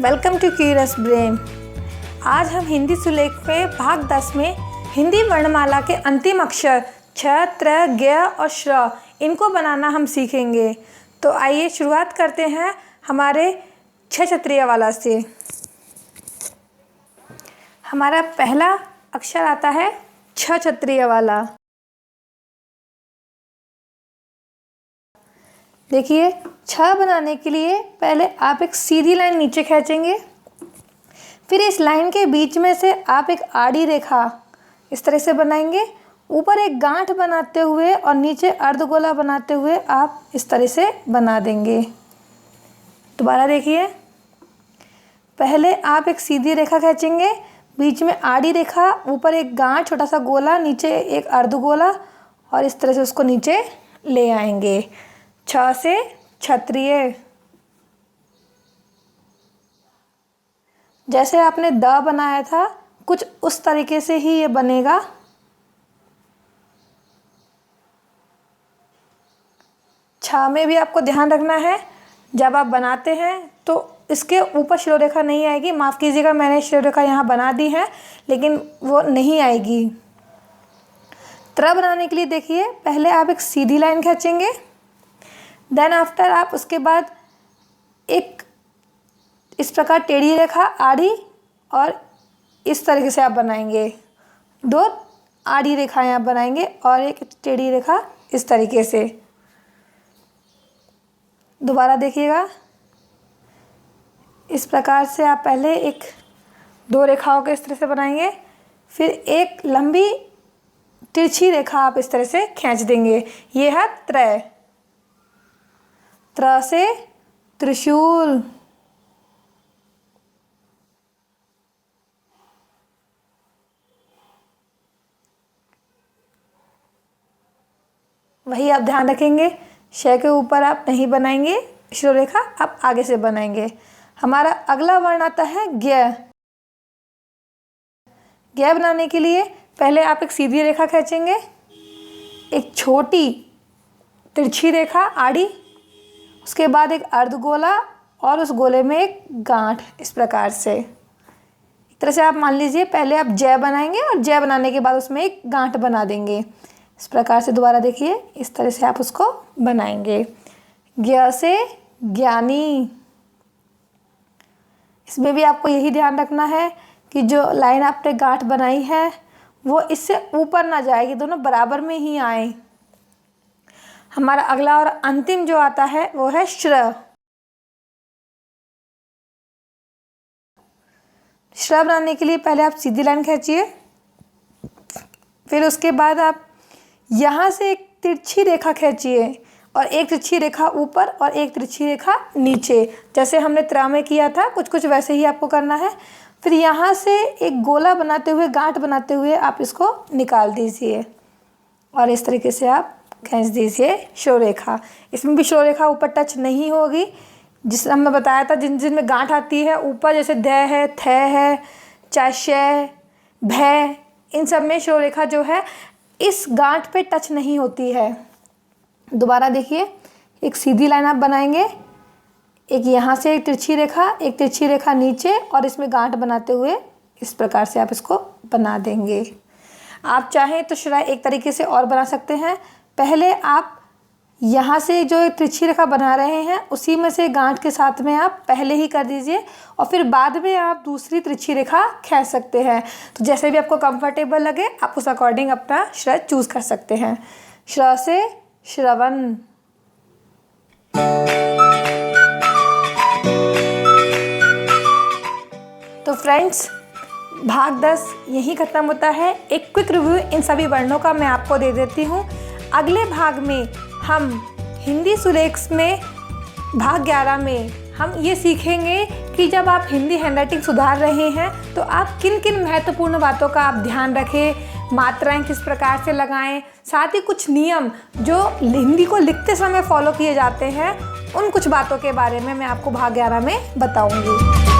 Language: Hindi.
Welcome to curious brain. आज हम हिंदी सुलेख में भाग 10 में हिंदी वर्णमाला के अंतिम अक्षर छ, त्र, ज्ञ और श्र इनको बनाना हम सीखेंगे। तो आइए शुरुआत करते हैं हमारे छ छत्रिय वाला से। हमारा पहला अक्षर आता है छ छत्रिय वाला। देखिए, छ बनाने के लिए पहले आप एक सीधी लाइन नीचे खींचेंगे, फिर इस लाइन के बीच में से आप एक आड़ी रेखा इस तरह से बनाएंगे। ऊपर एक गांठ बनाते हुए और नीचे अर्धगोला बनाते हुए आप इस तरह से बना देंगे। दोबारा देखिए, पहले आप एक सीधी रेखा खींचेंगे, बीच में आड़ी रेखा, ऊपर एक गांठ, छोटा सा गोला, नीचे एक अर्धगोला और इस तरह से उसको नीचे ले आएंगे। छ से क्षत्रिय। जैसे आपने द बनाया था कुछ उस तरीके से ही ये बनेगा। छ में भी आपको ध्यान रखना है, जब आप बनाते हैं तो इसके ऊपर शिरोरेखा नहीं आएगी। माफ़ कीजिएगा, मैंने शिरोरेखा यहाँ बना दी है लेकिन वो नहीं आएगी। त्र बनाने के लिए देखिए, पहले आप एक सीधी लाइन खींचेंगे, देन आफ्टर आप उसके बाद एक इस प्रकार टेढ़ी रेखा, आड़ी और इस तरीके से आप बनाएंगे। दो आड़ी रेखाएं आप बनाएंगे और एक टेढ़ी रेखा इस तरीके से। दोबारा देखिएगा, इस प्रकार से आप पहले एक दो रेखाओं के इस तरह से बनाएंगे, फिर एक लंबी तिरछी रेखा आप इस तरह से खींच देंगे। ये है त्रय। त्र से त्रिशूल। वही आप ध्यान रखेंगे, श के ऊपर आप नहीं बनाएंगे शिरोरेखा, आप आगे से बनाएंगे। हमारा अगला वर्ण आता है ज्ञ। ज्ञ बनाने के लिए पहले आप एक सीधी रेखा खींचेंगे, एक छोटी तिरछी रेखा आड़ी, उसके बाद एक अर्धगोला और उस गोले में एक गांठ, इस प्रकार से। एक तरह से आप मान लीजिए पहले आप जय बनाएंगे और जय बनाने के बाद उसमें एक गांठ बना देंगे। इस प्रकार से दोबारा देखिए, इस तरह से आप उसको बनाएंगे। ज्ञ से ज्ञानी। इसमें भी आपको यही ध्यान रखना है कि जो लाइन आपने गांठ बनाई है वो इससे ऊपर ना जाएगी, दोनों बराबर में ही आए। हमारा अगला और अंतिम जो आता है वो है श्र। श्र बनाने के लिए पहले आप सीधी लाइन खींचिए, फिर उसके बाद आप यहाँ से एक तिरछी रेखा खींचिए और एक तिरछी रेखा ऊपर और एक तिरछी रेखा नीचे, जैसे हमने त्र में किया था कुछ वैसे ही आपको करना है। फिर यहाँ से एक गोला बनाते हुए, गांठ बनाते हुए आप इसको निकाल दीजिए और इस तरीके से आप खींच दीजिए शिरोरेखा। इसमें भी शिरोरेखा ऊपर टच नहीं होगी। जिस हमने बताया था जिनमें गांठ आती है ऊपर, जैसे ध है, थ है, चाहे श, भ, इन सब में शिरोरेखा जो है इस गांठ पे टच नहीं होती है। दोबारा देखिए, एक सीधी लाइन आप बनाएंगे, एक यहाँ से एक तिरछी रेखा नीचे और इसमें गांठ बनाते हुए इस प्रकार से आप इसको बना देंगे। आप चाहें तो श्र एक तरीके से और बना सकते हैं। पहले आप यहाँ से जो तिरछी रेखा बना रहे हैं उसी में से गांठ के साथ में आप पहले ही कर दीजिए और फिर बाद में आप दूसरी तिरछी रेखा खींच सकते हैं। तो जैसे भी आपको कंफर्टेबल लगे आप उस अकॉर्डिंग अपना श्र चूज़ कर सकते हैं। श्र से श्रवण। तो फ्रेंड्स, भाग 10 यहीं ख़त्म होता है। एक क्विक रिव्यू इन सभी वर्णों का मैं आपको दे देती हूँ। अगले भाग में हम हिंदी सुलेख में भाग 11 में हम ये सीखेंगे कि जब आप हिंदी हैंडराइटिंग सुधार रहे हैं तो आप किन किन महत्वपूर्ण बातों का आप ध्यान रखें, मात्राएं किस प्रकार से लगाएं, साथ ही कुछ नियम जो हिंदी को लिखते समय फॉलो किए जाते हैं, उन कुछ बातों के बारे में मैं आपको भाग 11 में बताऊंगी।